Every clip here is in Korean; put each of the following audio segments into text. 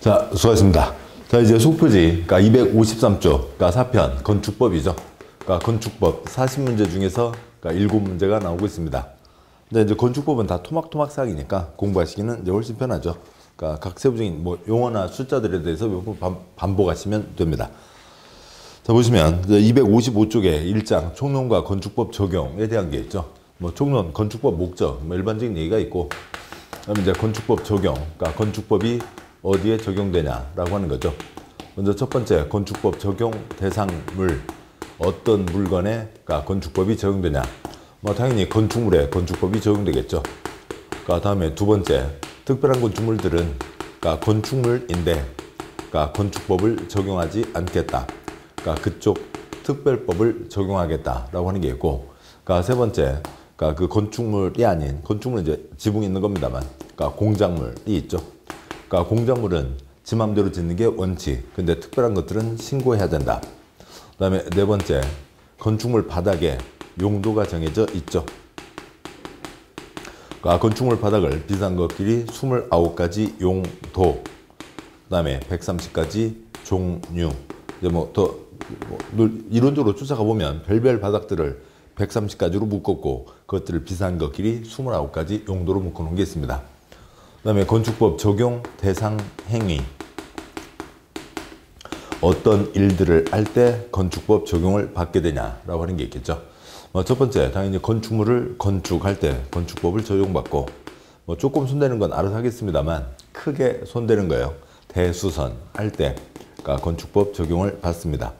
자, 수고하셨습니다. 자, 이제 속표지, 그러니까 253조, 그러니까 4편, 건축법이죠. 그러니까 건축법 40문제 중에서 그러니까 7문제가 나오고 있습니다. 근데 이제 건축법은 다 토막토막 사항이니까 공부하시기는 이제 훨씬 편하죠. 그러니까 각 세부적인 뭐 용어나 숫자들에 대해서 반복하시면 됩니다. 자, 보시면 255쪽에 1장 총론과 건축법 적용에 대한 게 있죠. 뭐 총론, 건축법 목적, 뭐 일반적인 얘기가 있고, 그다음에 이제 건축법 적용, 그러니까 건축법이 어디에 적용되냐라고 하는 거죠. 먼저 첫 번째, 건축법 적용 대상물, 어떤 물건에 그러니까 건축법이 적용되냐. 뭐 당연히 건축물에 건축법이 적용되겠죠. 그러니까 다음에 두 번째, 특별한 건축물들은 그러니까 건축물인데 그러니까 건축법을 적용하지 않겠다. 그러니까 그쪽 특별법을 적용하겠다라고 하는 게 있고, 그러니까 세 번째, 그러니까 그 건축물이 아닌, 건축물은 이제 지붕이 있는 겁니다만, 그러니까 공작물이 있죠. 그러니까 공작물은 지 맘대로 짓는 게 원칙. 근데 특별한 것들은 신고해야 된다. 그 다음에 네 번째, 건축물 바닥에 용도가 정해져 있죠. 그러니까 건축물 바닥을 비싼 것끼리 29가지 용도, 그 다음에 130가지 종류. 이제 이론적으로 쫓아가 보면 별별 바닥들을 130가지로 묶었고, 그것들을 비싼 것끼리 29가지 용도로 묶어놓은 게 있습니다. 그 다음에 건축법 적용 대상 행위. 어떤 일들을 할 때 건축법 적용을 받게 되냐라고 하는 게 있겠죠. 첫 번째, 당연히 건축물을 건축할 때 건축법을 적용받고, 조금 손대는 건 알아서 하겠습니다만 크게 손대는 거예요. 대수선 할 때 그러니까 건축법 적용을 받습니다.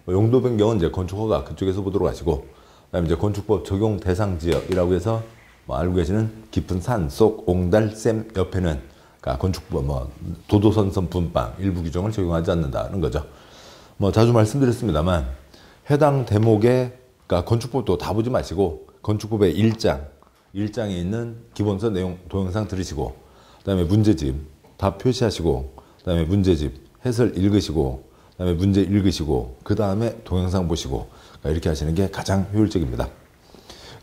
용도 변경은 이제 건축허가 그쪽에서 보도록 하시고, 그다음에 이제 건축법 적용 대상 지역이라고 해서 알고 계시는 깊은 산 속 옹달샘 옆에는 그러니까 건축법 도도선선 분방 일부 규정을 적용하지 않는다는 거죠. 자주 말씀드렸습니다만 해당 대목에 그러니까 건축법도 다 보지 마시고 건축법의 1장에 있는 기본서 내용 동영상 들으시고, 그다음에 문제집 다 표시하시고, 그다음에 문제집 해설 읽으시고, 그다음에 문제 읽으시고, 그다음에 동영상 보시고, 그러니까 이렇게 하시는 게 가장 효율적입니다.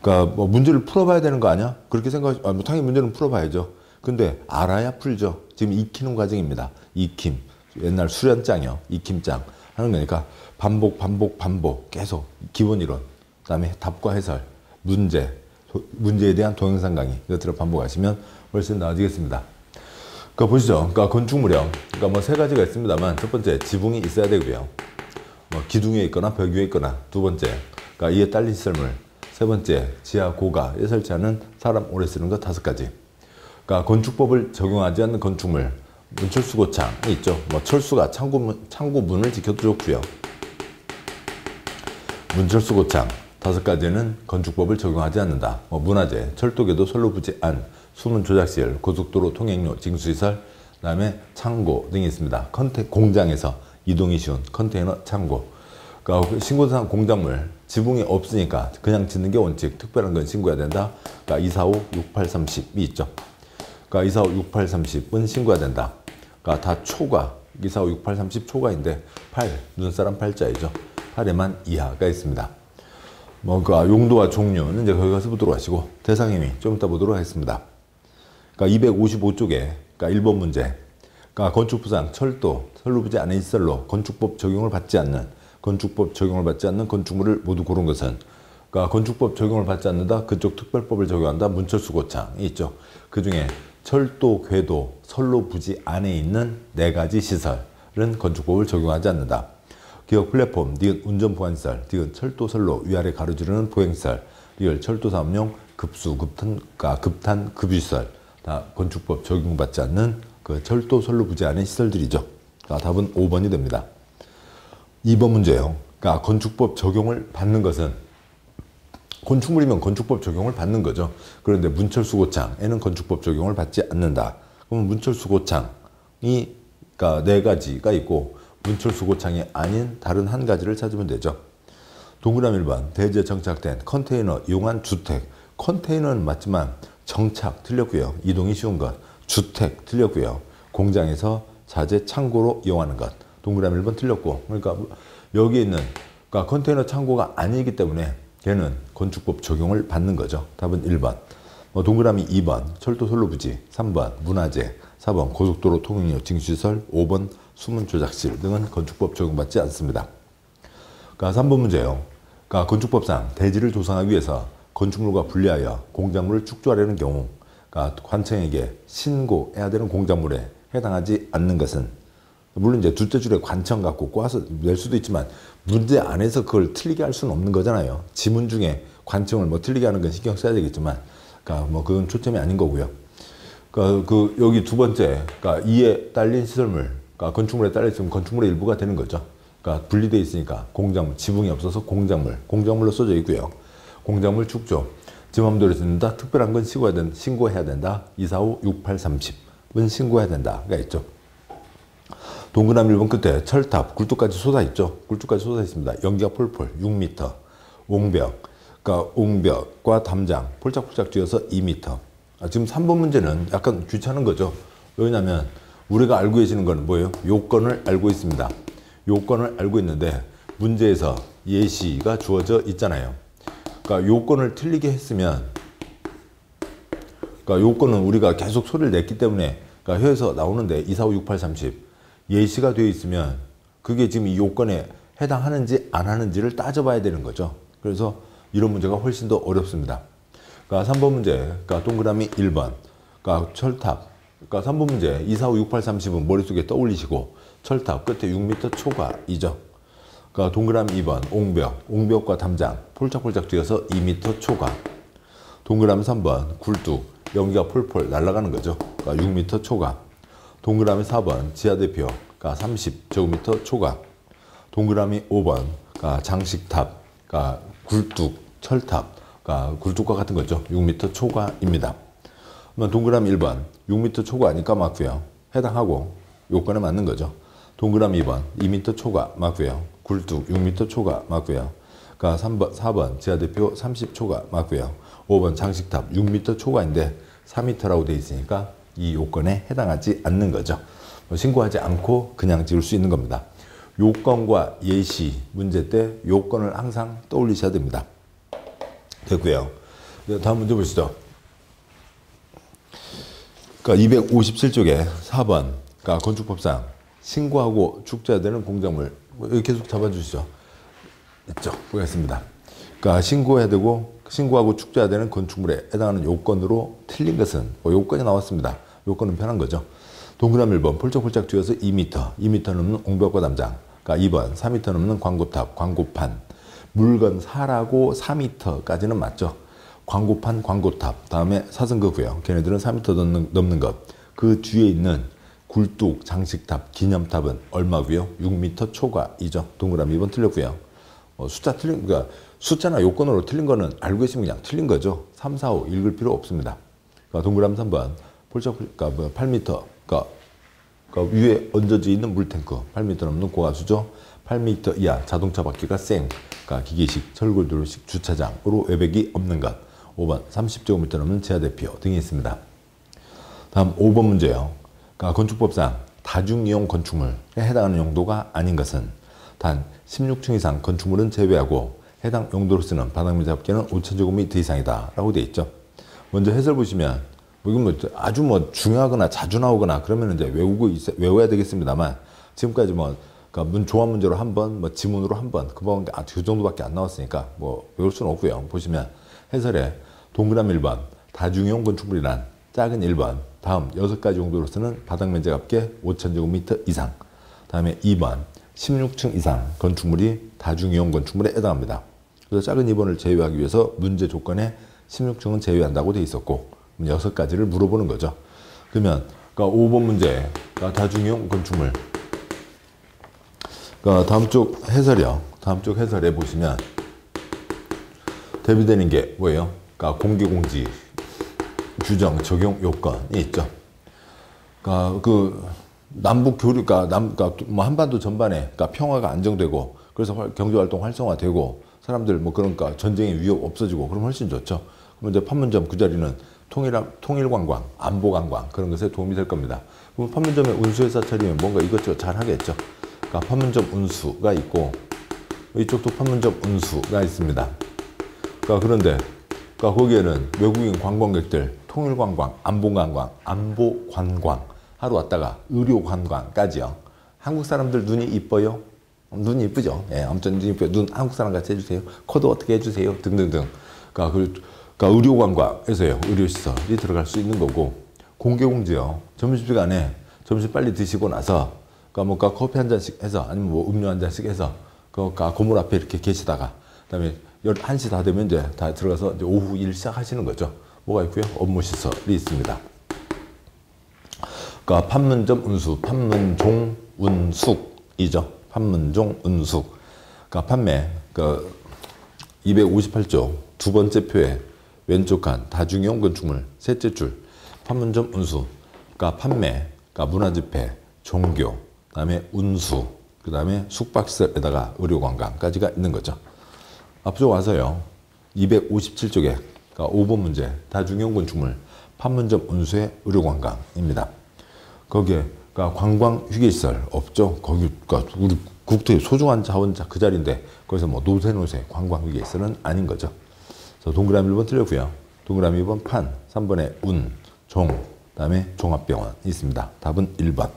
그러니까 문제를 풀어봐야 되는 거 아니야? 그렇게 당연히 문제는 풀어봐야죠. 근데 알아야 풀죠. 지금 익히는 과정입니다. 익힘. 옛날 수련장이요. 익힘장 하는 거니까 반복 계속 기본 이론, 그다음에 답과 해설, 문제에 대한 동영상 강의 이것들을 반복하시면 훨씬 나아지겠습니다. 그러니까 보시죠. 그러니까 건축물형, 그러니까 세 가지가 있습니다만, 첫 번째 지붕이 있어야 되고요. 기둥 위에 있거나 벽 위에 있거나, 두 번째, 그러니까 이에 딸린 시설물, 세 번째, 지하 고가에 설치하는 사람 오래 쓰는 것 5가지. 그러니까 건축법을 적용하지 않는 건축물, 문철수고창이 있죠. 철수가 창고문을 지켜도 좋고요. 문철수고창 5가지는 건축법을 적용하지 않는다. 문화재, 철도궤도, 선로부지 안, 수문 조작시설, 고속도로 통행로, 징수시설, 그 다음에 창고 등이 있습니다. 공장에서 이동이 쉬운 컨테이너 창고. 그러니까 신고대상 공작물, 지붕이 없으니까 그냥 짓는 게 원칙, 특별한 건 신고해야 된다. 그러니까 245, 68, 30이 있죠. 그러니까 245, 68, 30은 신고해야 된다. 그러니까 다 초과, 245, 68, 30 초과인데 8, 눈사람 8자이죠. 8에만 이하가 있습니다. 그 용도와 종류는 이제 거기 가서 보도록 하시고, 대상행위 좀 이따 보도록 하겠습니다. 그러니까 255쪽에 그러니까 1번 문제. 그러니까 건축부상, 철도, 선로부지 안에 시설로 건축법 적용을 받지 않는 건축물을 모두 고른 것은, 그러니까 건축법 적용을 받지 않는다. 그쪽 특별법을 적용한다. 문철수고창이 있죠. 그 중에 철도, 궤도, 선로부지 안에 있는 4가지 시설은 건축법을 적용하지 않는다. 기역 플랫폼, 니은 운전 보안시설, 니은 철도 선로 위아래 가로지르는 보행시설, 리을 철도 사업용 급수, 급탄, 급유시설, 다 건축법 적용받지 않는 그 철도 선로 부지 안의 시설들이죠. 답은 5번이 됩니다. 2번 문제예요. 그러니까 건축법 적용을 받는 것은, 건축물이면 건축법 적용을 받는 거죠. 그런데 문철수고창에는 건축법 적용을 받지 않는다. 그러면 문철수고창이 그러니까 4가지가 있고, 문철수고창이 아닌 다른 1가지를 찾으면 되죠. 동그라미 1번, 대지에 정착된 컨테이너 이용한 주택. 컨테이너는 맞지만 정착 틀렸고요. 이동이 쉬운 것. 주택 틀렸고요. 공장에서 자재 창고로 이용하는 것. 동그라미 1번 틀렸고, 그러니까 여기 있는 그러니까 컨테이너 창고가 아니기 때문에 걔는 건축법 적용을 받는 거죠. 답은 1번. 동그라미 2번, 철도 선로부지. 3번, 문화재. 4번 고속도로 통행료 징수시설, 5번 수문 조작실 등은 건축법 적용받지 않습니다. 그러니까 3번 문제예요. 그러니까 건축법상 대지를 조성하기 위해서 건축물과 분리하여 공작물을 축조하려는 경우 그러니까 관청에게 신고해야 되는 공작물에 해당하지 않는 것은, 물론 이제 둘째 줄에 관청 갖고 꼬아서 낼 수도 있지만 문제 안에서 그걸 틀리게 할 수는 없는 거잖아요. 지문 중에 관청을 뭐 틀리게 하는 건 신경 써야 되겠지만, 그러니까 뭐 그건 초점이 아닌 거고요. 그러니까 여기 두 번째, 그러니까 이에 딸린 시설물, 그러니까 건축물에 딸려 있으면 건축물의 일부가 되는 거죠. 그러니까 분리되어 있으니까 공작물, 지붕이 없어서 공작물로 써져 있고요. 공작물 축조, 지 맘대로 짓는다. 특별한 건 신고해야 된다. 245, 68, 30은 신고해야 된다가 있죠. 동그라미 1번 끝에 철탑, 굴뚝까지 솟아 있죠. 굴뚝까지 솟아 있습니다. 연기가 폴폴 6m, 옹벽, 그러니까 옹벽과 담장 폴짝폴짝 쥐어서 2m. 지금 3번 문제는 약간 귀찮은 거죠. 왜냐하면 우리가 알고 계시는 건 뭐예요? 요건을 알고 있습니다. 요건을 알고 있는데 문제에서 예시가 주어져 있잖아요. 그러니까 요건을 틀리게 했으면, 그러니까 요건은 우리가 계속 소리를 냈기 때문에 그러니까 혀에서 나오는데 245, 68, 30 예시가 되어 있으면 그게 지금 이 요건에 해당하는지 안 하는지를 따져봐야 되는 거죠. 그래서 이런 문제가 훨씬 더 어렵습니다. 그러니까 3번 문제, 그러니까 동그라미 1번, 그러니까 철탑, 그러니까 3번 문제 245, 68, 30은 머릿속에 떠올리시고 철탑 끝에 6m 초과이죠. 그러니까 동그라미 2번 옹벽, 옹벽과 담장 폴짝폴짝 뛰어서 2m 초과. 동그라미 3번 굴뚝, 연기가 폴폴 날아가는 거죠. 그러니까 6m 초과. 동그라미 4번 지하대표, 그러니까 30제곱미터 초과. 동그라미 5번 그러니까 장식탑, 그러니까 굴뚝, 철탑, 그러니까 굴뚝과 같은 거죠. 6m 초과입니다. 그러면 동그라미 1번 6m 초과니까 맞고요. 해당하고 요건에 맞는 거죠. 동그라미 2번 2m 초과 맞고요. 굴뚝 6m 초과 맞고요. 그러니까 4번 지하대표 30초가 맞고요. 5번 장식탑 6m 초과인데 4m라고 되어 있으니까 이 요건에 해당하지 않는 거죠. 신고하지 않고 그냥 지을 수 있는 겁니다. 요건과 예시 문제 때 요건을 항상 떠올리셔야 됩니다. 됐고요. 다음 문제 보시죠. 그러니까 257쪽에 4번, 그러니까 건축법상 신고하고 축조해야 되는 공작물, 여기 계속 잡아주시죠. 있죠. 보겠습니다. 그러니까 신고해야 되고 신고하고 축조해야 되는 건축물에 해당하는 요건으로 틀린 것은 요건이 나왔습니다. 요건은 편한 거죠. 동그라미 1번 폴짝폴짝 쥐어서 2m, 2m 넘는 옹벽과 담장. 그러니까 2번 4m 넘는 광고탑, 광고판. 물건 사라고 4m까지는 맞죠. 광고판, 광고탑, 다음에 사선거고요. 걔네들은 4m 넘는 것. 그 뒤에 있는 굴뚝, 장식탑, 기념탑은 얼마고요? 6m 초과이죠. 동그라미 2번 틀렸고요. 숫자 틀린, 그러니까 숫자나 요건으로 틀린 거는 알고 계시면 그냥 틀린 거죠. 3, 4, 5 읽을 필요 없습니다. 그러니까 동그라미 3번 그러니까 8m, 그러니까 위에 얹어져 있는 물탱크, 8m 넘는 고가수죠. 8m 이하 자동차 바퀴가 쌩, 그러니까 기계식, 철골도로식 주차장으로 외벽이 없는 것. 5번 30제곱미터 넘는 지하대표 등이 있습니다. 다음 5번 문제예요. 그러니까 건축법상 다중이용 건축물에 해당하는 용도가 아닌 것은 단 16층 이상 건축물은 제외하고 해당 용도로 쓰는 바닥면적 합계는 5,000제곱미터 이상이다 라고 되어 있죠. 먼저 해설 보시면 이건 뭐 아주 뭐 중요하거나 자주 나오거나 그러면 이제 외워야 되겠습니다만, 지금까지 뭐 그러니까 조합 문제로 한 번, 뭐 지문으로 한 번, 그 정도밖에 안 나왔으니까 뭐 외울 수는 없고요. 보시면 해설에 동그라미 1번 다중이용 건축물이란 작은 1번 다음 6가지 용도로 쓰는 바닥면적 합계 5,000제곱미터 이상. 다음에 2번 16층 이상 건축물이 다중이용 건축물에 해당합니다. 그래서 작은 2번을 제외하기 위해서 문제 조건에 16층은 제외한다고 되어 있었고 6가지를 물어보는 거죠. 그러면 그러니까 5번 문제 그러니까 다중이용 건축물, 그러니까 다음 쪽 해설이요. 다음 쪽 해설에 보시면 대비되는 게 뭐예요? 그러니까 공개공지 규정 적용 요건이 있죠. 그러니까 그 남북 교류, 그러니까 뭐 한반도 전반에 그러니까 평화가 안정되고 그래서 경제활동 활성화되고 사람들 뭐 그러니까 전쟁의 위협 없어지고 그러면 훨씬 좋죠. 그럼 이제 판문점 그 자리는 통일관광, 안보관광 그런 것에 도움이 될 겁니다. 그럼 판문점에 운수회사 차리면 뭔가 이것저것 잘 하겠죠. 그러니까 판문점 운수가 있고 이쪽도 판문점 운수가 있습니다. 그러니까 그런데 그러니까 거기에는 외국인 관광객들 통일관광, 안보관광 하루 왔다가 의료관광까지요. 한국 사람들 눈이 이뻐요? 눈이 이쁘죠? 예, 아무튼 눈이 이뻐요. 눈 한국 사람 같이 해주세요. 코도 어떻게 해주세요? 등등등. 그러니까 의료관광에서요. 의료시설이 들어갈 수 있는 거고, 공개공지요. 점심시간에 점심 빨리 드시고 나서 뭔가 커피 한 잔씩 해서 아니면 뭐 음료 한 잔씩 해서 건물 앞에 이렇게 계시다가 그다음에 1시 다 되면 이제 다 들어가서 이제 오후 일 시작하시는 거죠. 뭐가 있고요? 업무 시설이 있습니다. 그러니까 판문점 운수, 판문종 운숙이죠. 판문종 운숙. 그러니까 판매, 258조 두 번째 표에 왼쪽 칸 다중이용 건축물 셋째 줄 판문점 운수. 그러니까 판매, 그러니까 문화집회, 종교, 그다음에 운수, 그다음에 숙박시설에다가 의료관광까지가 있는 거죠. 앞서 와서요. 257쪽에 그러니까 5번 문제 다중이용 건축물 판문점 운수의 의료관광입니다. 거기에 그러니까 관광휴게시설 없죠. 거기 그러니까 우리 국토의 소중한 자원 그 자리인데 거기서 뭐 노세 관광휴게시설은 아닌 거죠. 그래서 동그라미 1번 틀렸고요. 동그라미 2번 판, 3번에 운, 종, 그다음에 종합병원이 있습니다. 답은 1번.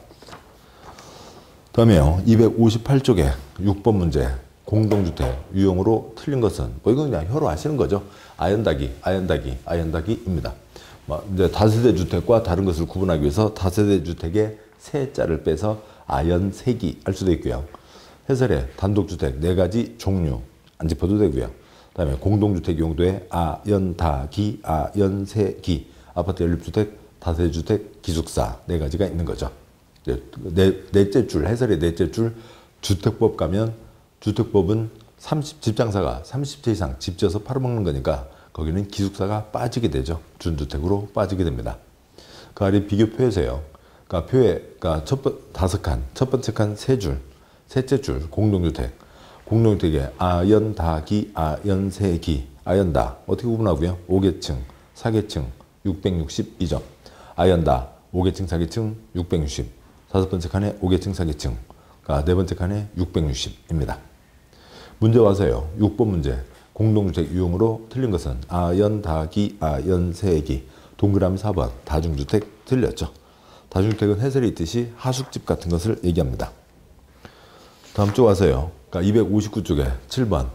다음에요. 258쪽에 6번 문제 공동주택 유형으로 틀린 것은 뭐 이건 그냥 혀로 아시는 거죠. 아연다기입니다. 이제 다세대 주택과 다른 것을 구분하기 위해서 다세대 주택의 세자를 빼서 아연세기 할 수도 있고요. 해설에 단독주택 4가지 종류 안 짚어도 되고요. 그다음에 공동주택 용도의 아연다기, 아연세기, 아파트 연립주택, 다세대주택, 기숙사 4가지가 있는 거죠. 넷째 줄, 해설의 넷째 줄 주택법 가면 주택법은 집장사가 30채 이상 집 지어서 팔아먹는 거니까 거기는 기숙사가 빠지게 되죠. 준주택으로 빠지게 됩니다. 그 아래 비교표에서요. 그러니까 표에 다섯 칸, 첫 번째 칸 3줄, 셋째 줄 공동주택. 공동주택에 아연다기, 아연세기, 아연다 어떻게 구분하고요? 5계층, 4계층, 662점. 아연다 5계층, 4계층, 660. 다섯 번째 칸에 5계층, 4계층. 그러니까 네 번째 칸에 660입니다. 문제 와서요. 6번 문제. 공동주택 유형으로 틀린 것은 아연다기, 아연세기. 동그라미 4번. 다중주택 틀렸죠. 다중주택은 해설이 있듯이 하숙집 같은 것을 얘기합니다. 다음 쪽 와서요. 그러니까 259쪽에 7번.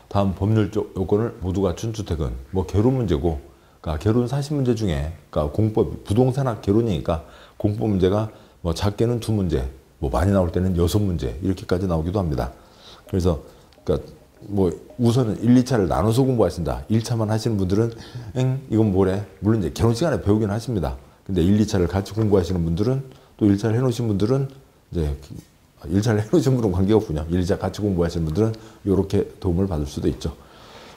다음 법률적 요건을 모두 갖춘 주택은 뭐 결혼 문제고, 그러니까 결혼 사실 문제 중에 그러니까 공법 부동산학 결혼이니까 공법 문제가 뭐 작게는 2문제, 뭐 많이 나올 때는 6문제 이렇게까지 나오기도 합니다. 그래서 그러니까 뭐 우선은 1, 2차를 나눠서 공부하신다. 1차만 하시는 분들은 이건 뭐래? 물론 이제 결혼 시간에 배우긴 하십니다. 근데 1, 2차를 같이 공부하시는 분들은 또 1차를 해놓으신 분들은 이제 1차를 해놓으신 분은 관계없군요. 1, 2차 같이 공부하시는 분들은 이렇게 도움을 받을 수도 있죠.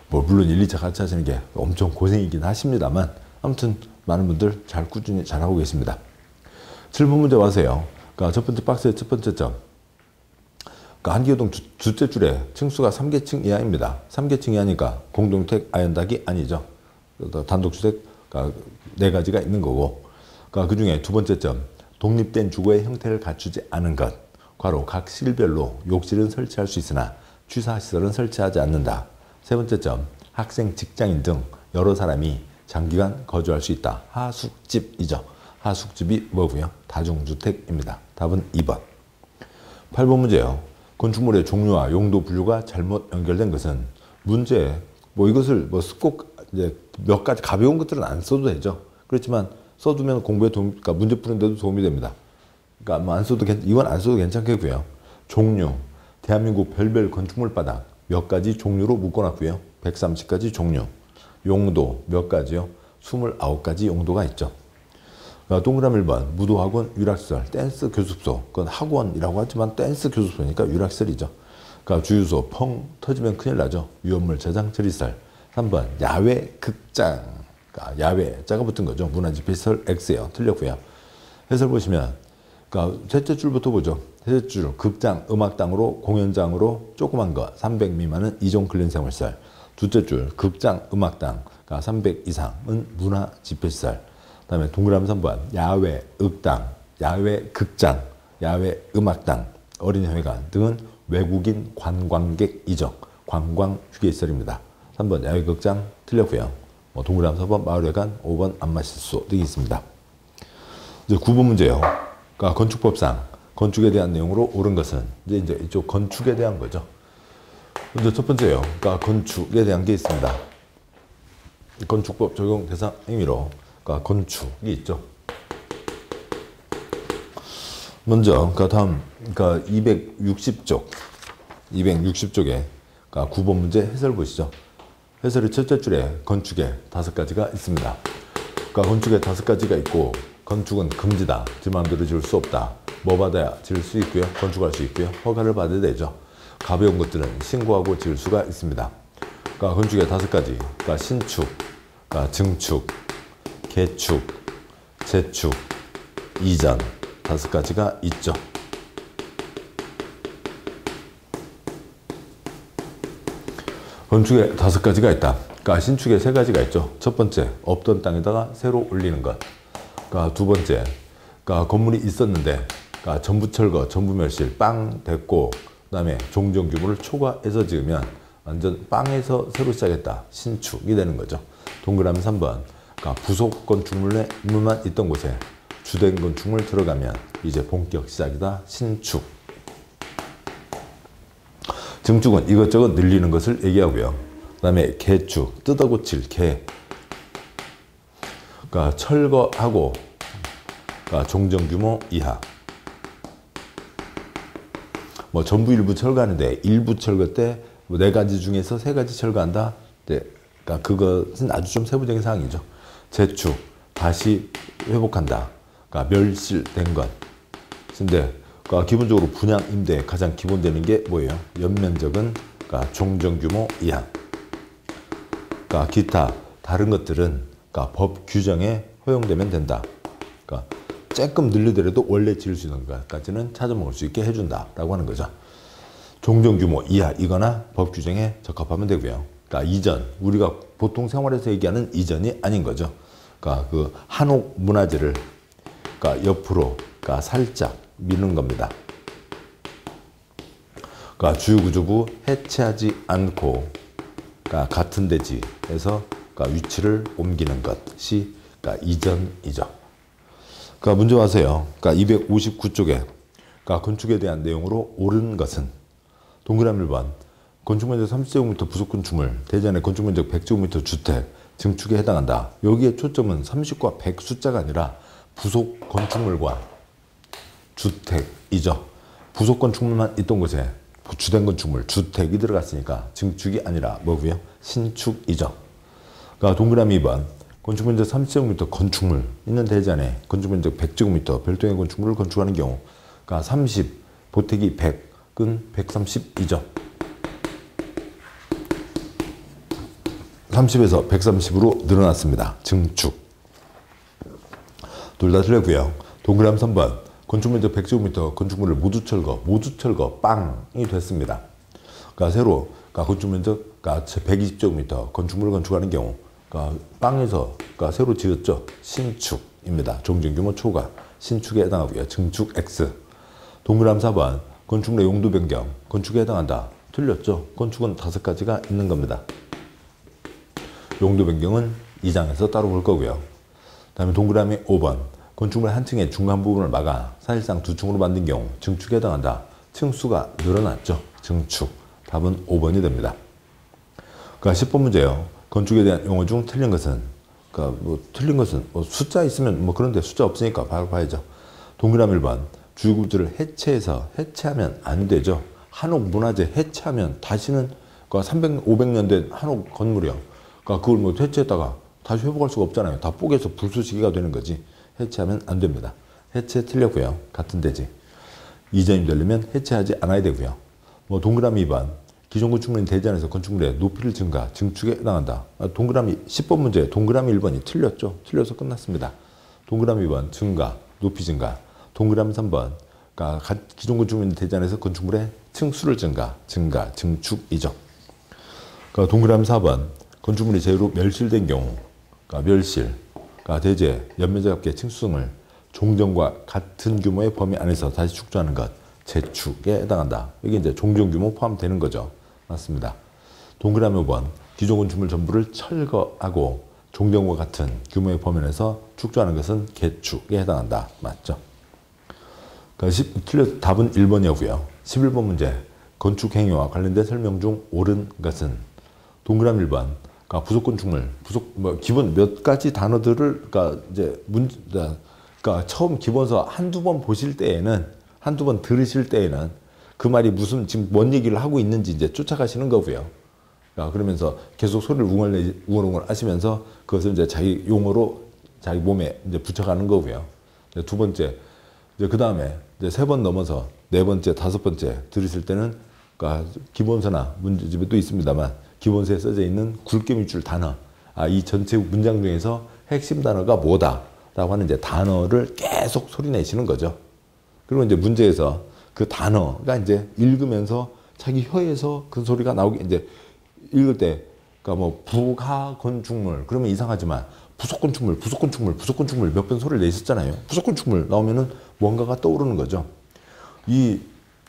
뭐 물론 1, 2차 같이 하시는 게 엄청 고생이긴 하십니다만 아무튼 많은 분들 잘 꾸준히 잘하고 계십니다. 7번 문제 와서요. 그러니까 첫 번째 박스의 첫 번째 점. 그러니까 한기호동 둘째 줄에 층수가 3계층 이하입니다. 3계층 이하니까 공동주택 아연닥이 아니죠. 단독주택 그러니까 4가지가 있는 거고. 그러니까 그 중에 두 번째 점. 독립된 주거의 형태를 갖추지 않은 것. 괄호 각 실별로 욕실은 설치할 수 있으나 취사시설은 설치하지 않는다. 세 번째 점. 학생, 직장인 등 여러 사람이 장기간 거주할 수 있다. 하숙집이죠. 하숙집이 뭐고요? 다중주택입니다. 답은 2번. 8번 문제요. 건축물의 종류와 용도 분류가 잘못 연결된 것은 문제, 뭐 이것을 뭐 꼭 이제 몇 가지 가벼운 것들은 안 써도 되죠. 그렇지만 써두면 공부에 그러니까 문제 푸는데도 도움이 됩니다. 그러니까 뭐 이건 안 써도 괜찮겠고요. 종류, 대한민국 별별 건축물 바닥 몇 가지 종류로 묶어놨고요. 130가지 종류. 용도 몇 가지요? 29가지 용도가 있죠. 동그라미 1번 무도학원 유락시설 댄스 교습소. 그건 학원이라고 하지만 댄스 교습소니까 유락시설이죠. 그러니까 주유소 펑 터지면 큰일 나죠. 위험물 저장 처리시설. 3번 야외 극장. 그러니까 야외 자가 붙은 거죠. 문화집회시설 X예요. 틀렸고요. 해설 보시면 그러니까 셋째 줄부터 보죠. 셋째 줄 극장 음악당으로 공연장으로 조그만 거 300 미만은 이종 근린생활시설. 둘째 줄 극장 음악당 그러니까 300 이상은 문화집회시설. 그다음에 동그라미 3번 야외 극당, 야외 극장, 야외 음악당, 어린이회관 등은 외국인 관광객이죠. 관광휴게시설입니다. 3번 야외 극장 틀렸고요. 동그라미 4번 마을회관, 5번 안마실소 등이 있습니다. 이제 9번 문제요. 그러니까 건축법상 건축에 대한 내용으로 옳은 것은 이제 이쪽 건축에 대한 거죠. 먼저 첫 번째요. 그러니까 건축에 대한 게 있습니다. 건축법 적용 대상 행위로 그러니까 건축이 있죠. 먼저 그러니까 다음 그러니까 260쪽에 그러니까 9번 문제 해설 보시죠. 해설의 첫째 줄에 건축에 5가지가 있습니다. 그러니까 건축에 5가지가 있고 건축은 금지다. 지 마음대로 지을 수 없다. 뭐 받아야 지을 수 있고요. 건축할 수 있고요. 허가를 받아야 되죠. 가벼운 것들은 신고하고 지을 수가 있습니다. 그러니까 건축에 5가지. 그러니까 신축, 그러니까 증축, 개축, 재축, 이전 5가지가 있죠. 건축에 5가지가 있다. 그러니까 신축에 3가지가 있죠. 첫 번째, 없던 땅에다가 새로 올리는 것. 그러니까 두 번째, 그러니까 건물이 있었는데 그러니까 전부 철거, 전부 멸실, 빵 됐고 그다음에 종전 규모를 초과해서 지으면 완전 빵에서 새로 시작했다. 신축이 되는 거죠. 동그라미 3번. 그러니까 부속 건축물만 있던 곳에 주된 건축물 들어가면 이제 본격 시작이다. 신축. 증축은 이것저것 늘리는 것을 얘기하고요. 그 다음에 개축, 뜯어 고칠 개. 그러니까 철거하고 그러니까 종전 규모 이하. 뭐 전부 일부 철거하는데 일부 철거 때 뭐 4가지 중에서 3가지 철거한다. 네. 그러니까 그것은 아주 좀 세부적인 사항이죠. 재축, 다시 회복한다. 그러니까 멸실된 것. 근데 그러니까 기본적으로 분양 임대에 가장 기본되는 게 뭐예요? 연면적은 그러니까 종전 규모 이하. 그러니까 기타 다른 것들은 그러니까 법 규정에 허용되면 된다. 그러니까 조금 늘리더라도 원래 지을 수 있는 것까지는 찾아 먹을 수 있게 해준다라고 하는 거죠. 종전 규모 이하이거나 법 규정에 적합하면 되고요. 그러니까 이전, 우리가 보통 생활에서 얘기하는 이전이 아닌 거죠. 그러니까 그 한옥 문화재를 그러니까 옆으로 그러니까 살짝 미는 겁니다. 그러니까 주요 구조부 해체하지 않고 그러니까 같은 대지에서 그러니까 위치를 옮기는 것이 그러니까 이전이죠. 그러니까 문제 와서요. 그러니까 259쪽에 그러니까 건축에 대한 내용으로 옳은 것은 동그라미 1번 건축면적 30제곱미터 부속 건축물 대전의 건축면적 100제곱미터 주택 증축에 해당한다. 여기에 초점은 30과 100 숫자가 아니라 부속 건축물과 주택이죠. 부속 건축물만 있던 곳에 주된 건축물, 주택이 들어갔으니까 증축이 아니라 뭐고요? 신축이죠. 그러니까 동그라미 2번 건축면적 30제곱미터 건축물 있는 대전에 건축면적 100제곱미터 별도의 건축물을 건축하는 경우 그러니까 30, 보태기 100은 130이죠. 30에서 130으로 늘어났습니다. 증축. 둘 다 틀렸고요. 동그라미 3번 건축면적 100제곱미터 건축물을 모두 철거 빵이 됐습니다. 그러니까 새로 그러니까 건축면적 그러니까 120제곱미터 건축물을 건축하는 경우 그러니까 빵에서 그러니까 새로 지었죠. 신축입니다. 종전규모 초과 신축에 해당하고요. 증축 X. 동그라미 4번 건축물의 용도 변경 건축에 해당한다. 틀렸죠. 건축은 5가지가 있는 겁니다. 용도 변경은 2장에서 따로 볼 거고요. 다음에 동그라미 5번 건축물 한 층의 중간 부분을 막아 사실상 2층으로 만든 경우 증축에 해당한다. 층수가 늘어났죠. 증축. 답은 5번이 됩니다. 그러니까 10번 문제예요. 건축에 대한 용어 중 틀린 것은 그러니까 뭐 틀린 것은 뭐 숫자 있으면 뭐 그런데 숫자 없으니까 바로 봐야죠. 동그라미 1번 주요 구조를 해체하면 안 되죠. 한옥 문화재 해체하면 다시는 그러니까 300, 500년 된 한옥 건물이요. 그러니까 그걸 뭐 해체했다가 다시 회복할 수가 없잖아요. 다 뽀개서 불쏘시개가 되는 거지. 해체하면 안 됩니다. 해체 틀렸고요. 같은 데지. 이전이 되려면 해체하지 않아야 되고요. 뭐 동그라미 2번 기존 건축물인 대전에서 건축물의 높이를 증가, 증축에 해당한다. 동그라미 10번 문제 동그라미 1번이 틀렸죠. 틀려서 끝났습니다. 동그라미 2번 증가, 높이 증가. 동그라미 3번 그러니까 기존 건축물인 대전에서 건축물의 층수를 증축이죠. 그러니까 동그라미 4번 건축물이 제로 멸실된 경우 그러니까 멸실, 그러니까 대제, 연면적 합계 층수등을 종전과 같은 규모의 범위 안에서 다시 축소하는 것, 재축에 해당한다. 여기 이제 종전 규모 포함되는 거죠. 맞습니다. 동그라미 5번 기존 건축물 전부를 철거하고 종전과 같은 규모의 범위 안에서 축소하는 것은 개축에 해당한다. 맞죠? 답은 1번이었고요. 11번 문제. 건축 행위와 관련된 설명 중 옳은 것은 동그라미 1번. 그러니까 부속 건축물, 기본 몇 가지 단어들을, 그러니까 처음 기본서 한두 번 보실 때에는, 한두 번 들으실 때에는 그 말이 무슨, 지금 뭔 얘기를 하고 있는지 이제 쫓아가시는 거고요. 그러면서 계속 소리를 웅얼웅얼 하시면서 그것을 이제 자기 용어로 자기 몸에 이제 붙여가는 거고요. 두 번째, 이제 그 다음에 이제 3번 넘어서 4번째, 5번째 들으실 때는, 그러니까 기본서나 문제집에 또 있습니다만 기본서에 써져 있는 굵게 밑줄 단어, 이 전체 문장 중에서 핵심 단어가 뭐다라고 하는 이제 단어를 계속 소리 내시는 거죠. 그리고 이제 문제에서 그 단어가 이제 읽으면서 자기 혀에서 그 소리가 나오게, 이제 읽을 때, 그러니까 뭐 부가 건축물 그러면 이상하지만 부속 건축물 몇 번 소리를 내셨잖아요. 부속 건축물 나오면은 뭔가가 떠오르는 거죠. 이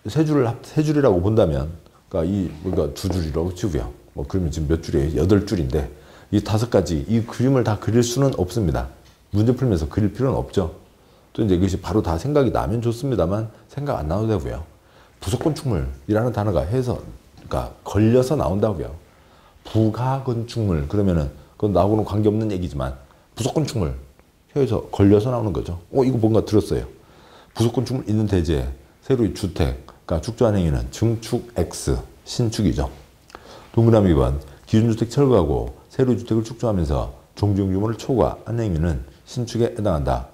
세 줄이라고 본다면, 그러니까 우리가 2줄이라고 치고요. 뭐 그러면 지금 몇 줄이에요? 8줄인데 이 5가지 이 그림을 다 그릴 수는 없습니다. 문제 풀면서 그릴 필요는 없죠. 또 이제 이것이 바로 다 생각이 나면 좋습니다만 생각 안 나도 되고요. 부속 건축물이라는 단어가 그러니까 걸려서 나온다고요. 부가 건축물 그러면은 그건 나하고는 관계없는 얘기지만 부속 건축물 혀에서 걸려서 나오는 거죠. 이거 뭔가 들었어요. 부속 건축물 있는 대지에 새로이 주택, 그러니까 축조한 행위는 증축 X, 신축이죠. 동그라미 2번, 기준주택 철거하고 새로이 주택을 축조하면서 종전 규모를 초과한 행위는 신축에 해당한다.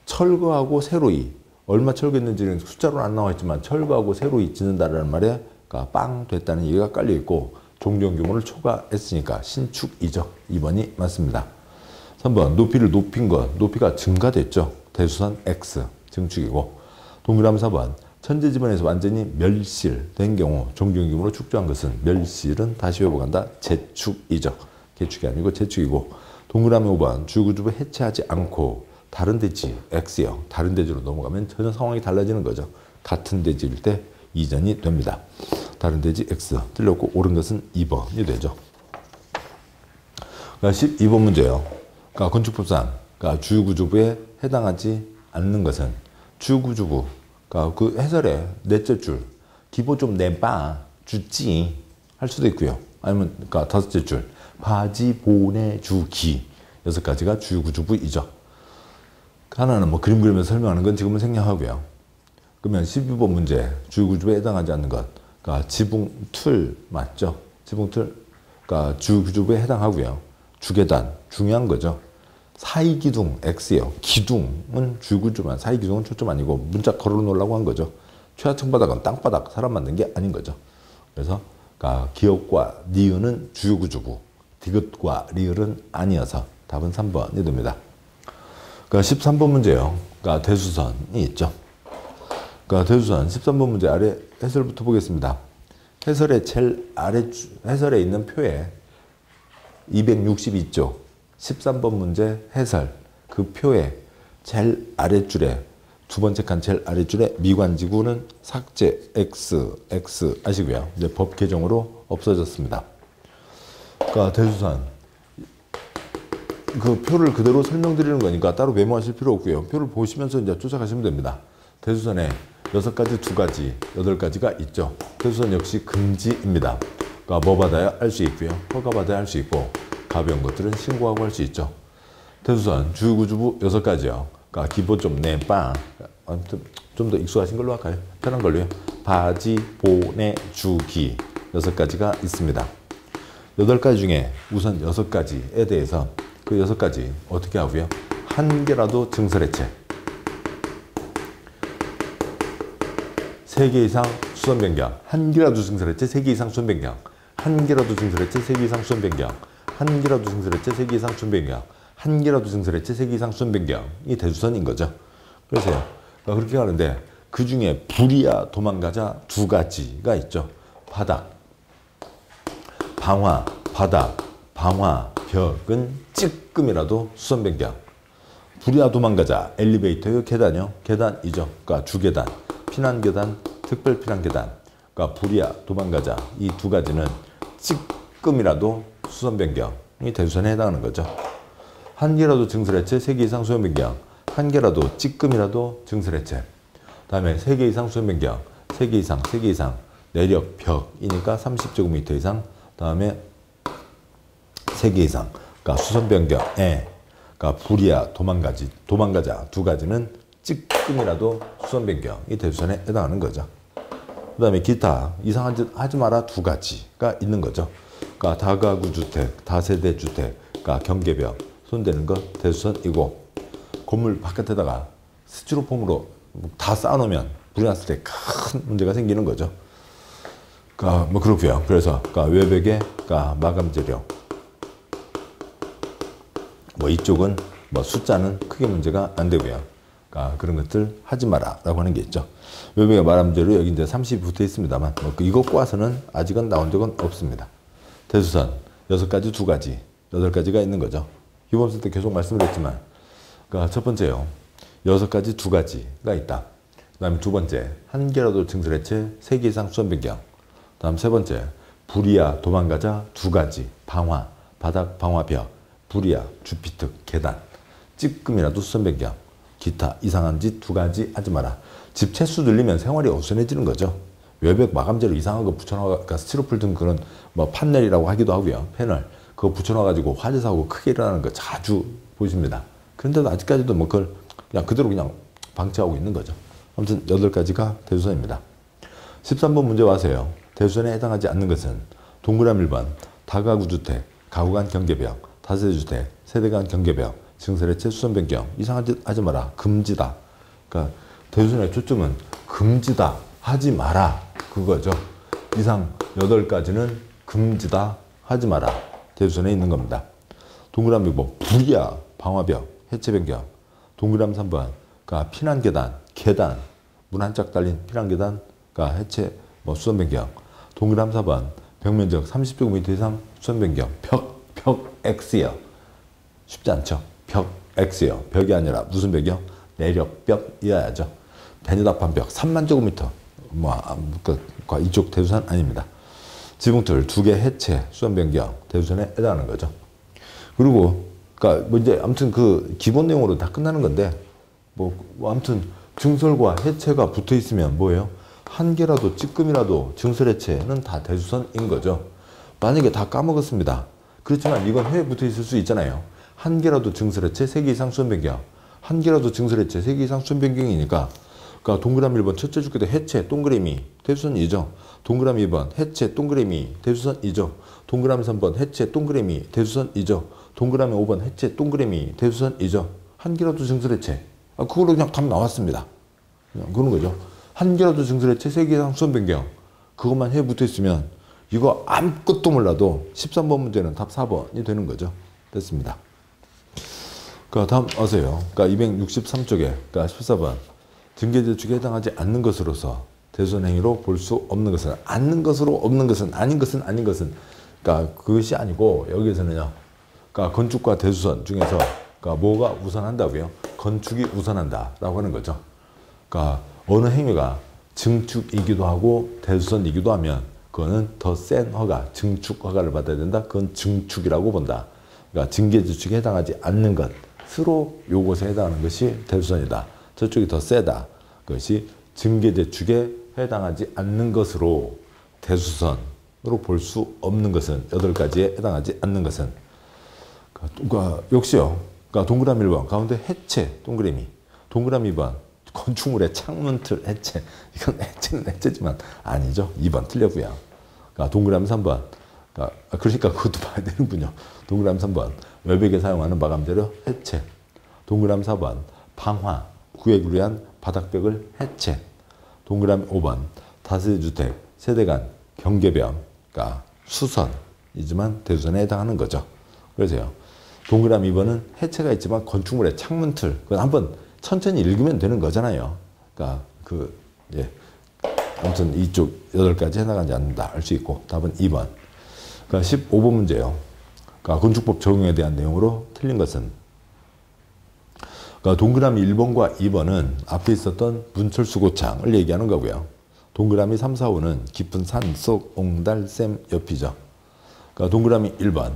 철거하고 새로이, 얼마 철거했는지는 숫자로는 안 나와 있지만 철거하고 새로이 짓는다라는 말에 그러니까 빵 됐다는 얘기가 깔려 있고 종전 규모를 초과했으니까 신축이죠. 2번이 맞습니다. 3번, 높이를 높인 것, 높이가 증가됐죠. 대수선 X, 증축이고. 동그라미 4번, 천재지변에서 완전히 멸실된 경우 종전 규모로 축조한 것은, 멸실은 다시 회복한다. 재축이죠. 개축이 아니고 재축이고. 동그라미 5번, 주구주부 해체하지 않고 다른 대지 X형, 다른 대지로 넘어가면 전혀 상황이 달라지는 거죠. 같은 대지일 때 이전이 됩니다. 다른 대지 X. 틀렸고 옳은 것은 2번이 되죠. 그러니까 12번 문제예요. 그러니까 건축법상 그러니까 주구주부에 해당하지 않는 것은, 주구주부, 그러니까 그 해설에 넷째 줄, 기본 좀 내봐, 주지 할 수도 있고요. 아니면 그러니까 5째 줄, 바지 보내주기, 6가지가 주구주부이죠. 하나는 뭐 그림 그리면서 설명하는 건 지금은 생략하고요. 그러면 12번 문제, 주구주부에 해당하지 않는 것, 그러니까 지붕틀 맞죠? 지붕틀, 그러니까 주구주부에 해당하고요. 주계단, 중요한 거죠. 사이기둥 X요. 기둥은 주구주만, 사이기둥은 초점 아니고 문짝 걸어 놓으려고 한 거죠. 최하층 바닥은 땅바닥, 사람 만든 게 아닌 거죠. 그래서 그러니까 기역과 니은은 주구주부, 디귿과 리을은 아니어서 답은 3번이 됩니다. 그러니까 13번 문제요. 그러니까 대수선이 있죠. 그러니까 대수선 13번 문제 아래 해설부터 보겠습니다. 해설의 제일 아래 해설에 있는 표에 262쪽 13번 문제 해설 그 표에 제일 아래줄에 두 번째 칸 제일 아래줄에 미관지구는 삭제 X 아시고요. 이제 법 개정으로 없어졌습니다. 그러니까 대수선 그 표를 그대로 설명드리는 거니까 따로 메모하실 필요 없고요. 표를 보시면서 이제 쫓아가시면 됩니다. 대수선에 6가지, 2가지, 8가지가 있죠. 대수선 역시 금지입니다. 그러니까 뭐 받아야 할 수 있고요. 허가 받아야 할 수 있고 가벼운 것들은 신고하고 할 수 있죠. 대수선 주구주부 6가지요. 그러니까 기본 좀 내빠, 좀 더 익숙하신 걸로 할까요? 편한 걸로요. 바지 보내주기 6가지가 있습니다. 8가지 중에 우선 6가지에 대해서 그 6가지 어떻게 하고요? 한 개라도 증설해체, 3개 이상 수선 변경, 한 개라도 증설해체, 3개 이상 수선 변경, 한 개라도 증설해체, 3개 이상 수선 변경, 한 개라도 증설해체, 3개 이상 수선 변경, 한 개라도 증설해체, 3개 이상 수선 변경이 대수선인 거죠. 그래서요. 그렇게 하는데 그 중에 불이야 도망가자 2가지가 있죠. 바닥, 방화, 바닥, 방화, 벽은 찔끔이라도 수선 변경. 불이야 도망가자 엘리베이터요, 계단요, 계단이죠. 그러니까 주계단, 피난계단, 특별 피난계단. 그러니까 불이야 도망가자 이 2가지는 찔끔이라도 수선 변경이 대수선에 해당하는 거죠. 한 개라도 증설해체, 3개 이상 수선 변경, 한 개라도 찔끔이라도 증설해체. 다음에 3개 이상 수선 변경, 3개 이상, 3개 이상 내력 벽이니까 30제곱미터 이상. 다음에 3개 이상, 그러니까 수선 변경에, 그러니까 불이야 도망가자 두 가지는 찌끔이라도 수선 변경이 대수선에 해당하는 거죠. 그 다음에 기타 이상한 짓 하지 마라 두 가지가 있는 거죠. 그러니까 다가구 주택, 다세대 주택, 그러니까 경계벽 손대는 거 대수선이고, 건물 바깥에다가 스티로폼으로 다 쌓아놓으면 불이 났을 때 큰 문제가 생기는 거죠. 그러니까 뭐 그렇고요. 그래서 그러니까 외벽에 그러니까 마감 재료, 뭐 이쪽은 뭐 숫자는 크게 문제가 안 되고요. 그러니까 그런 것들 하지 마라라고 하는 게 있죠. 외벽에 마감 재료 여기 이제 30이 붙어 있습니다만 뭐 이것 꼬아서는 아직은 나온 적은 없습니다. 대수선 6가지, 2가지, 8가지가 있는 거죠. 기본 쓸 때 계속 말씀을 했지만, 그러니까 첫 번째요. 6가지, 2가지가 있다. 그 다음에 두 번째, 한 개라도 증설해체 3개 이상 수선 변경. 다음 세 번째, 불이야 도망가자 2가지, 방화, 바닥 방화벽, 불이야 주피특, 계단, 찌끔이라도 수선 변경, 기타 이상한 짓 2가지 하지 마라. 집 채수 늘리면 생활이 어수선해지는 거죠. 외벽 마감재로 이상한 거 붙여놔, 그러니까 스티로폴 등 그런 뭐 판넬이라고 하기도 하고요. 패널 그거 붙여놔가지고 화재 사고 크게 일어나는 거 자주 보십니다. 그런데도 아직까지도 뭐 그걸 그냥 그대로 그냥 방치하고 있는 거죠. 아무튼 8가지가 대수선입니다. 13번 문제 와서요. 대수선에 해당하지 않는 것은 동그라미 1번 다가구 주택, 가구 간 경계벽, 다세대 주택, 세대 간 경계벽, 증설해체 수선 변경, 이상한 짓 하지 마라, 금지다. 그러니까 대수선의 초점은 금지다, 하지 마라 그거죠. 이상 8가지는 금지다, 하지 마라 대수선에 있는 겁니다. 동그라미 뭐 불이야 방화벽, 해체 변경. 동그라미 3번 그러니까 피난 계단, 문 한 짝 달린 피난 계단, 그러니까 해체 뭐 수선 변경. 동그라미 4번 벽면적 30제곱미터 이상 수선 변경. 벽 X요. 쉽지 않죠. 벽 X요. 벽이 아니라 무슨 벽이요? 내력벽이어야죠. 대니답한 벽 3만 제곱미터. 이쪽 대수선 아닙니다. 지붕틀 2개 해체 수선 변경 대수선에 해당하는 거죠. 그리고 그러니까 뭐 이제 아무튼 그 기본 내용으로 다 끝나는 건데 뭐 아무튼 증설과 해체가 붙어 있으면 뭐예요? 한 개라도 찌끔이라도 증설 해체는 다 대수선인 거죠. 만약에 다 까먹었습니다. 그렇지만 이건 회에 붙어 있을 수 있잖아요. 한 개라도 증설 해체 3개 이상 수선 변경. 한 개라도 증설 해체 3개 이상 수선 변경이니까 그러니까 동그라미 1번 첫째 주께도 해체 동그라미 대수선이죠. 동그라미 2번 해체 동그라미 대수선이죠. 동그라미 3번 해체 동그라미 대수선이죠. 동그라미 5번 해체 동그라미 대수선이죠. 한 개라도 증설 해체. 그걸로 그냥 답 나왔습니다. 그냥 그런 거죠. 한 개라도 증설 해체 3개 이상 수선 변경. 그것만 해 붙어 있으면 이거 아무것도 몰라도 13번 문제는 답 4번이 되는 거죠. 됐습니다. 다음 와서요. 263쪽에 14번 증계제축에 해당하지 않는 것으로서 대수선 행위로 볼 수 없는 것은 않는 것으로 없는 것은 아닌 것은 아닌 것은 그것이 아니고 여기에서는요. 건축과 대수선 중에서 뭐가 우선한다고요? 건축이 우선한다라고 하는 거죠. 어느 행위가 증축이기도 하고 대수선이기도 하면 그거는 더 센 허가, 증축 허가를 받아야 된다. 그건 증축이라고 본다. 증계제축에 해당하지 않는 것으로 요것에 해당하는 것이 대수선이다. 저쪽이 더 세다. 그것이 증계제축에 해당하지 않는 것으로 대수선으로 볼 수 없는 것은 8가지에 해당하지 않는 것은 역시요. 동그라미 1번 가운데 해체 동그라미. 동그라미 2번 건축물의 창문틀 해체. 이건 해체는 해체지만 아니죠. 2번 틀렸고요. 동그라미 3번 그러니까 그것도 봐야 되는군요. 동그라미 3번 외벽에 사용하는 마감재료 해체. 동그라미 4번 방화 구획을 위한 바닥벽을 해체. 동그라미 5번 다세대 주택 세대 간 경계벽 수선이지만 대수선에 해당하는 거죠. 그래서요. 동그라미 2번은 해체가 있지만 건축물의 창문틀 그건 한번 천천히 읽으면 되는 거잖아요. 아무튼 이쪽 8가지 해당하지 않는다 알 수 있고 답은 2번. 15번 문제요. 건축법 적용에 대한 내용으로 틀린 것은 동그라미 1번과 2번은 앞에 있었던 문철수 고창을 얘기하는 거고요. 동그라미 3, 4, 5는 깊은 산속 옹달샘 옆이죠. 동그라미 1번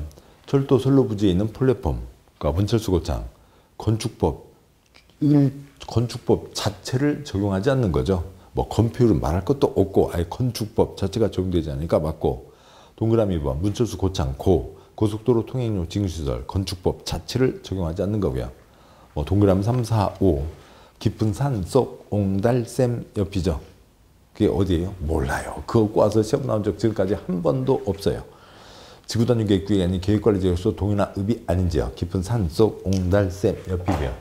철도 선로 부지에 있는 플랫폼 문철수 고창 건축법 건축법 자체를 적용하지 않는 거죠. 뭐 건폐율은 말할 것도 없고 아예 건축법 자체가 적용되지 않으니까 맞고, 동그라미 2번 문철수 고창 고 고속도로 통행용 징수시설 건축법 자체를 적용하지 않는 거고요. 뭐 동그라미 3, 4, 5 깊은 산 속 옹달샘 옆이죠. 그게 어디예요? 몰라요. 그거 꼬아서 시험 나온 적 지금까지 한 번도 없어요. 지구단위 계획구역이 아닌 계획관리지역에서 동해나 읍이 아닌 지역 깊은 산 속 옹달샘 옆이고요.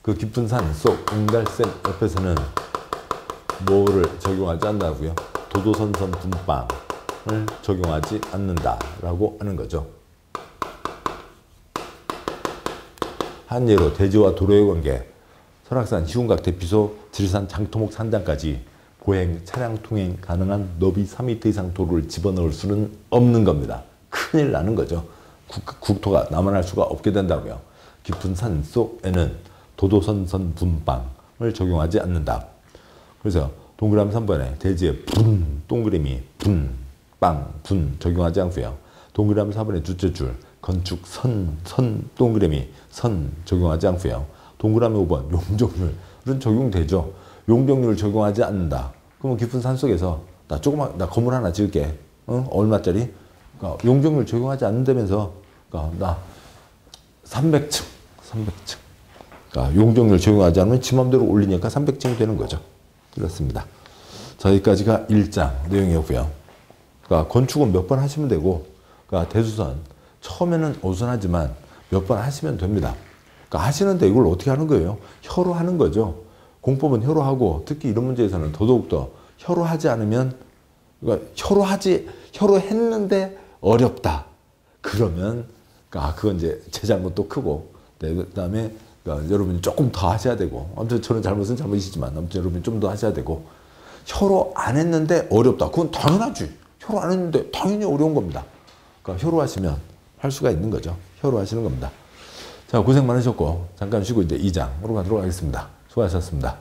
그 깊은 산 속 옹달샘 옆에서는 뭐를 적용하지 않는다고요? 도도선선 분방을 적용하지 않는다라고 하는 거죠. 한 예로 대지와 도로의 관계, 설악산 희운각 대피소 지리산 장토목 산장까지 보행 차량 통행 가능한 너비 3m 이상 도로를 집어넣을 수는 없는 겁니다. 큰일 나는 거죠. 국토가 남아날 수가 없게 된다고요. 깊은 산 속에는 도도선선 분방을 적용하지 않는다. 그래서 동그라미 3번에 대지에 분, 동그라미 분, 빵, 분 적용하지 않고요. 동그라미 4번에 둘째 줄 건축 선, 동그라미 선 적용하지 않고요. 동그라미 5번 용적률은 적용되죠. 용적률을 적용하지 않는다. 그러면 깊은 산 속에서 나 건물 하나 지을게. 얼마짜리? 그러니까 용적률 적용하지 않는다면서 그러니까 나 300층. 그러니까 용적률 적용하지 않으면 지 맘대로 올리니까 300층이 되는 거죠. 그렇습니다. 자, 여기까지가 1장 내용이었고요. 그러니까 건축은 몇 번 하시면 되고, 그러니까 대수선 처음에는 어수선하지만 몇 번 하시면 됩니다. 그러니까 하시는데 이걸 어떻게 하는 거예요? 혀로 하는 거죠. 공법은 혀로 하고, 특히 이런 문제에서는 더더욱더 혀로 하지 않으면, 그러니까 혀로 했는데 어렵다. 그러면 그러니까 그건 이제 제 잘못도 크고, 그다음에 그러니까 여러분이 조금 더 하셔야 되고, 아무튼 저는 잘못은 잘못이지만 아무튼 여러분이 좀 더 하셔야 되고, 혀로 안 했는데 어렵다. 그건 당연하지. 혀로 안 했는데 당연히 어려운 겁니다. 그러니까 혀로 하시면 할 수가 있는 거죠. 혀로 하시는 겁니다. 자, 고생 많으셨고 잠깐 쉬고 이제 2장으로 가도록 하겠습니다. 수고하셨습니다.